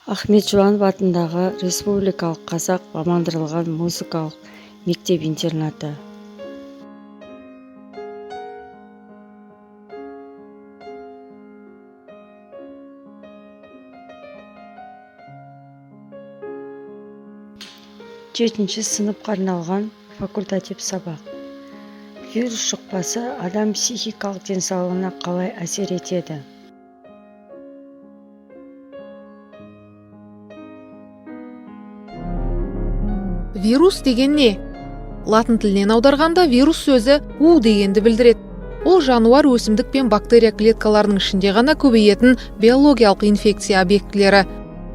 Ахмет Жұбанов атындағы Республикалық қазақ мамандандырылған музыкалық мектеп-интернаты. Жетінші сыныпқа арналған факультатив сабақ. Вирус жұқпасы адам психикалық денсаулығына қалай әсер етеді? Вирус деген не? Латын тілінен аударғанда вирус сөзі «у» дегенді білдіреді. Ол жануар, өсімдік пен бактерия клеткаларының ішінде ғана көбейетін биологиялық инфекция объектілері.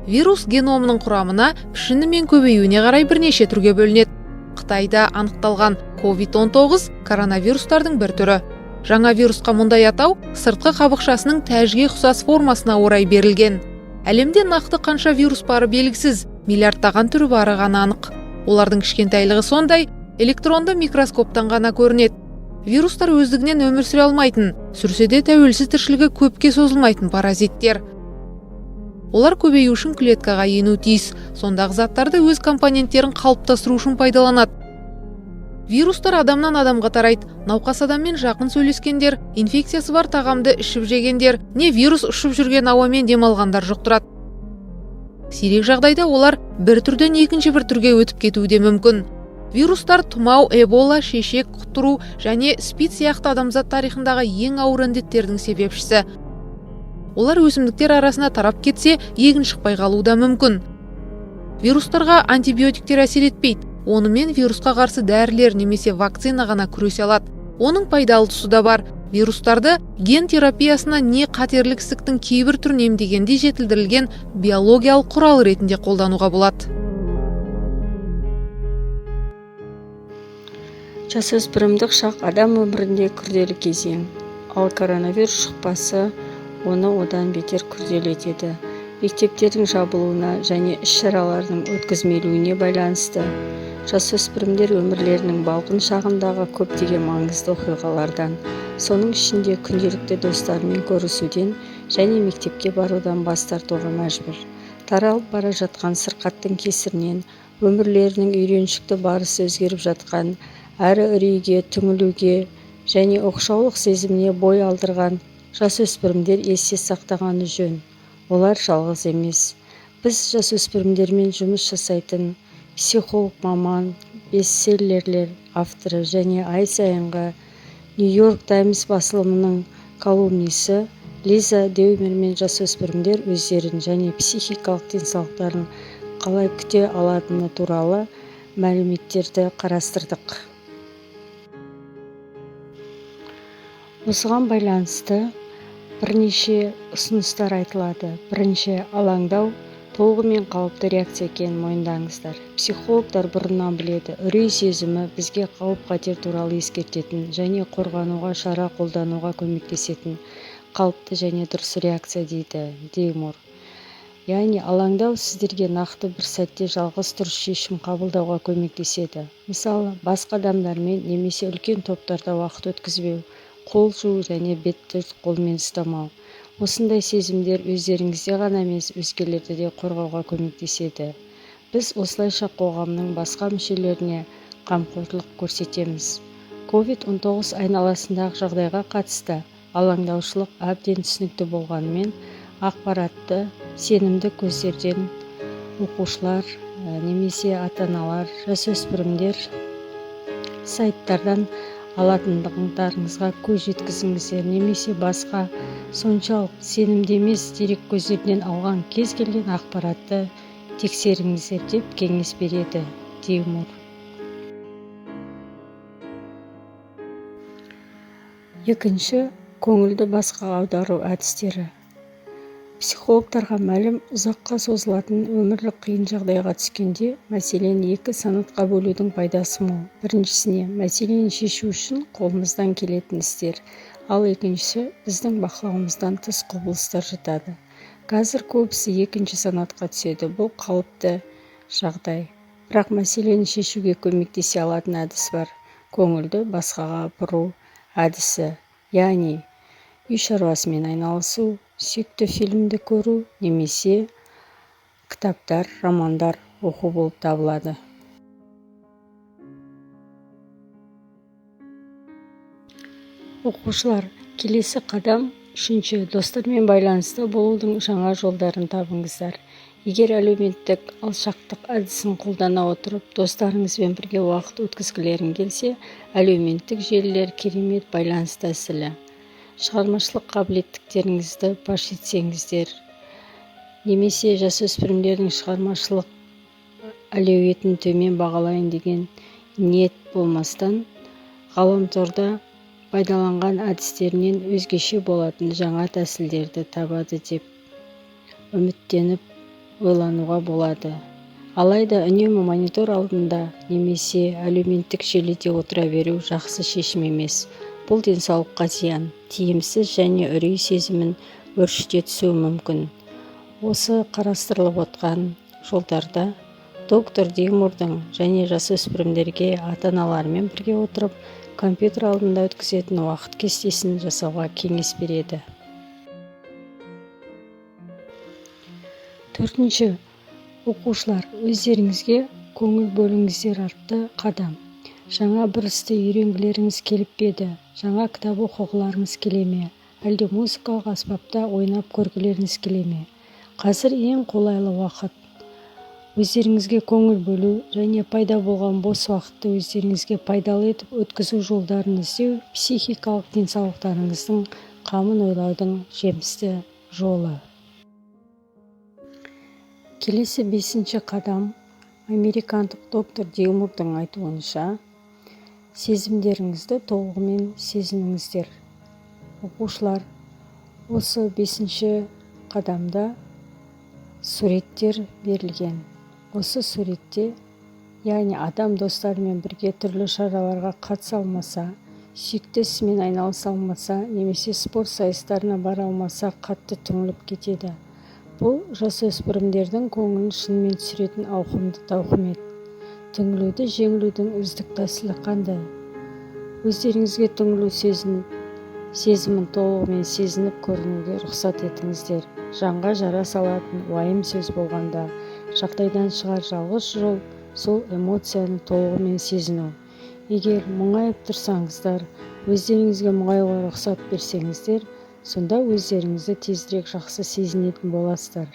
Вирус геномының құрамына, пішіні мен көбеюіне қарай бірнеше түрге бөлінеді. Қытайда анықталған COVID-19 коронавирустардың бір түрі. Жаңа вирусқа мұндай атау сыртқы қабықшасының тәжге ұқсас формасына орай берілген. Әлемде нақты қанша вирус бары белгісіз, миллиардтаған түрі бары ғана анық. Олардың кішкентайлығы сондай, электронды микроскоптан ғана көрінеді. Вирустар өздігінен өмір сүре алмайтын, сүрсе де тәуелсіз тіршілігі көпке созылмайтын паразиттер. Олар көбею үшін клеткаға ену тиіс, сондағы заттарды өз компоненттерін қалыптастыру үшін пайдаланады. Вирустар адамнан адамға тарайды. Науқас адаммен жақын сөйлескендер, инфекциясы бар тағамды ішіп жегендер, не вирус ұшып жүрген ауамен демалғандар жұқтырады. Сирек жағдайда олар бір түрден екінші бір түрге өтіп кетуі де мүмкін. Вирустар тұмау, эбола, шешек, құтыру және спид сияқты адамзат тарихындағы ең ауыр індеттердің себепшісі. Олар өсімдіктер арасына тарап кетсе, егін шықпай қалуы да мүмкін. Вирустарға антибиотиктер әсер етпейді. Онымен вирусқа қарсы дәрілер немесе вакцина ғана күресе алады. Оның пайдалы тұсы да бар. Вирустарды ген терапиясына не қатерлік ісіктің кейбір түрін емдегенде жетілдірілген биологиялық құрал ретінде қолдануға болады. Жасөспірімдік шақ адам өмірінде күрделі кезең, ал коронавирус жұқпасы оны одан бетер күрделі етеді. Мектептердің жабылуына және іс-шаралардың өткізілмеуіне байланысты жасөспірімдер өмірлерінің балғын шағындағы көптеген маңызды оқиғалардан, соның ішінде күнделікті достарымен көрісуден және мектепке барудан бас тартуға мәжбүр. Таралып бара жатқан сырқаттың кесірінен өмірлерінің үйреншікті барысы өзгеріп жатқан, әрі үрейге, түңілуге және оқшаулық сезіміне бой алдырған жасөспірімдер есте сақтағаны жөн. Олар жалғыз емес. Біз жасөспірімдермен жұмыс жасайтын психолог маман, бестселлерлер авторы және ай сайынғы Нью-Йорк Таймс басылымының колумнисі Лиза Деумермен жасөспірімдер өздерін және психикалық денсаулықтарын қалай күте алатыны туралы мәліметтерді қарастырдық. Осыған байланысты бірнеше ұсыныстар айтылады. Бірінші, алаңдау толығымен қалыпты реакция екенін мойындаңыздар. Психологтар бұрыннан біледі, үрей сезімі бізге қауіп-қатер туралы ескертетін және қорғануға шара қолдануға көмектесетін қалыпты және дұрыс реакция дейді Деймур. Яғни алаңдау сіздерге нақты бір сәтте жалғыз дұрыс шешім қабылдауға көмектеседі. Мысалы, басқа адамдармен немесе үлкен топтарда уақыт өткізбеу, қол жуу және бетті қолмен ұстамау. Осындай сезімдер өздеріңізде ғана емес, өзгелерді де қорғауға көмектеседі. Біз осылайша қоғамның басқа мүшелеріне қамқорлық көрсетеміз. COVID-19 айналасындағы жағдайға қатысты алаңдаушылық әбден түсінікті болғанымен, ақпаратты сенімді көздерден оқушылар немесе ата-аналар, жасөспірімдер сайттардан алатындықтарыңызға көз жеткізіңіздер, немесе басқа соншалық сенімді емес дерек көздерінен алған кез келген ақпаратты тексеріңіздер деп кеңес береді Деймур. Екінші, көңілді басқаға аудару әдістері. Психологтарға мәлім, ұзаққа созылатын өмірлік қиын жағдайға түскенде мәселені екі санатқа бөлудің пайдасы мол. Біріншісіне, мәселені шешу үшін қолымыздан келетін істер, ал екіншісі біздің бақылауымыздан тыс құбылыстар жатады. Қазір көбісі екінші санатқа түседі. Бұл қалыпты жағдай. Бірақ мәселені шешуге көмектесе алатын әдіс бар. Көңілді басқаға бұру әдісі, яғни үй шаруасымен айналысу, сүйікті фильмді көру немесе кітаптар, романдар оқу болып табылады. Оқушылар, келесі қадам үшінші, достармен байланыста болудың жаңа жолдарын табыңыздар. Егер әлеуметтік алшақтық әдісін қолдана отырып, достарыңызбен бірге уақыт өткізгілерің келсе, әлеуметтік желілер керемет байланыс тәсілі. Шығармашылық қабілеттіктеріңізді паш етсеңіздер, немесе жасөспірімдердің шығармашылық әлеуетін төмен бағалайын деген ниет болмастан, ғаламторда пайдаланған әдістерінен өзгеше болатын жаңа тәсілдерді табады деп үміттеніп ойлануға болады. Алайда үнемі монитор алдында немесе әлеуметтік желіде отыра беру жақсы шешім емес. Бұл денсаулыққа зиян, тиімсіз және үрей сезімін өршіте түсуі мүмкін. Осы қарастырылып отқан жолдарда доктор Дигмурдың және жасөспірімдерге ата-аналарымен бірге отырып компьютер алдында өткізетін уақыт кестесін жасауға кеңес береді. Төртінші, оқушылар, өздеріңізге көңіл бөліңіздер атты қадам. Жаңа бір істі үйренгілеріңіз келіп пе еді? Жаңа кітап оқығыларыңыз келе ме? Әлде музыкалық аспапта ойнап көргілеріңіз келе ме? Қазір ең қолайлы уақыт. Өздеріңізге көңіл бөлу және пайда болған бос уақытты өздеріңізге пайдалы етіп өткізу жолдарын іздеу психикалық денсаулықтарыңыздың қамын ойлаудың жемісті жолы. Келесі 5-ші қадам, американдық доктор Дигмурдың айтуынша, сезімдеріңізді толығымен сезініңіздер. Оқушылар, осы 5-ші қадамда суреттер берілген. Осы суретте, яғни адам достарымен бірге түрлі шараларға қатыса алмаса, сүйікті ісімен айналыса алмаса, немесе спорт сайыстарына бара алмаса, қатты түңіліп кетеді. Бұл жасөспірімдердің көңілін шынымен түсіретін ауқымды тауқымет. Түңілуді жеңілудің үздік тәсілі қандай? Өздеріңізге түңілу сезімін толығымен сезініп көрінуге рұқсат етіңіздер. Жанға жара салатын уайым сөз болғанда, жағдайдан шығар жалғыз жол сол эмоцияны толығымен сезіну. Егер мұңайып тұрсаңыздар, өздеріңізге мұңаюға рұқсат берсеңіздер, сонда өздеріңізді тезірек жақсы сезінетін боласыздар.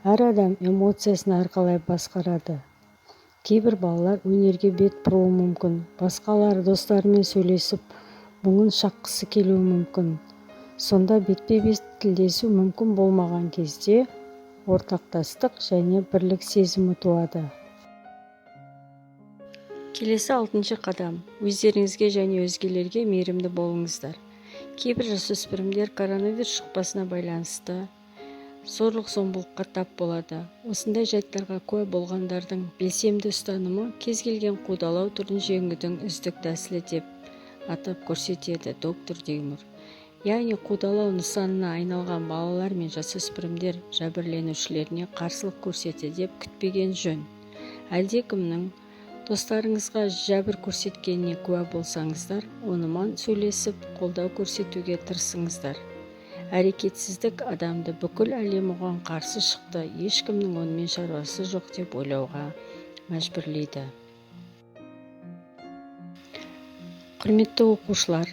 Әр адам эмоциясын әрқалай басқарады. Кейбір балалар өнерге бет бұруы мүмкін, басқалары достарымен сөйлесіп, мұңын шаққысы келуі мүмкін. Сонда бетпе-бет тілдесу мүмкін болмаған кезде ортақтастық және бірлік сезімі туады. Келесі 6-ші қадам. Өздеріңізге және өзгелерге мейірімді болыңыздар. Кейбір жасөспірімдер коронавирус жұқпасына байланысты зорлық-зомбылыққа тап болады. Осындай жайттарға куә болғандардың белсенді ұстанымы кез келген қудалау түрін жеңудің үздік тәсілі деп атап көрсетеді доктор Дигмур. Яғни қудалау нысанына айналған балалар мен жасөспірімдер жәбірленушілеріне қарсылық көрсетеді деп күтпеген жөн. Әлдекімнің достарыңызға жәбір көрсеткеніне куә болсаңыздар, онымен сөйлесіп, қолдау көрсетуге тырысыңыздар. Әрекетсіздік адамды бүкіл әлем оған қарсы шықты, ешкімнің онымен шаруасы жоқ деп ойлауға мәжбүрлейді. Құрметті оқушылар,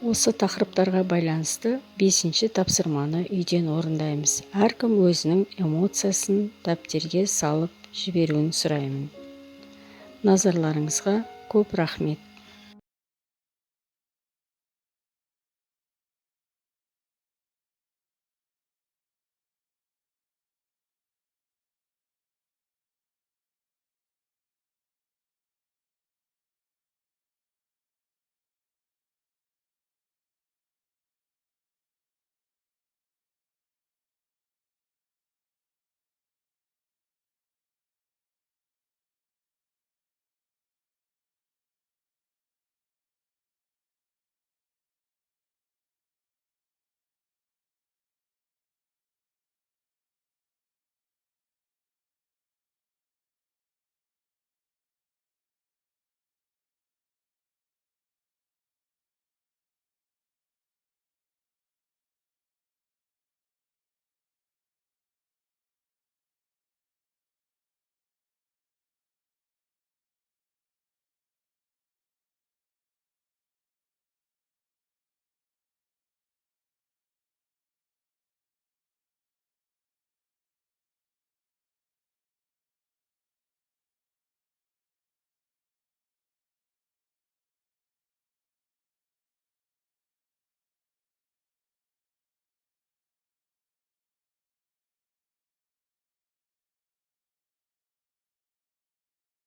осы тақырыптарға байланысты 5-ші тапсырманы үйден орындаймыз. Әркім өзінің эмоциясын дәптерге салып жіберуін сұраймын. Назарларыңызға көп рахмет.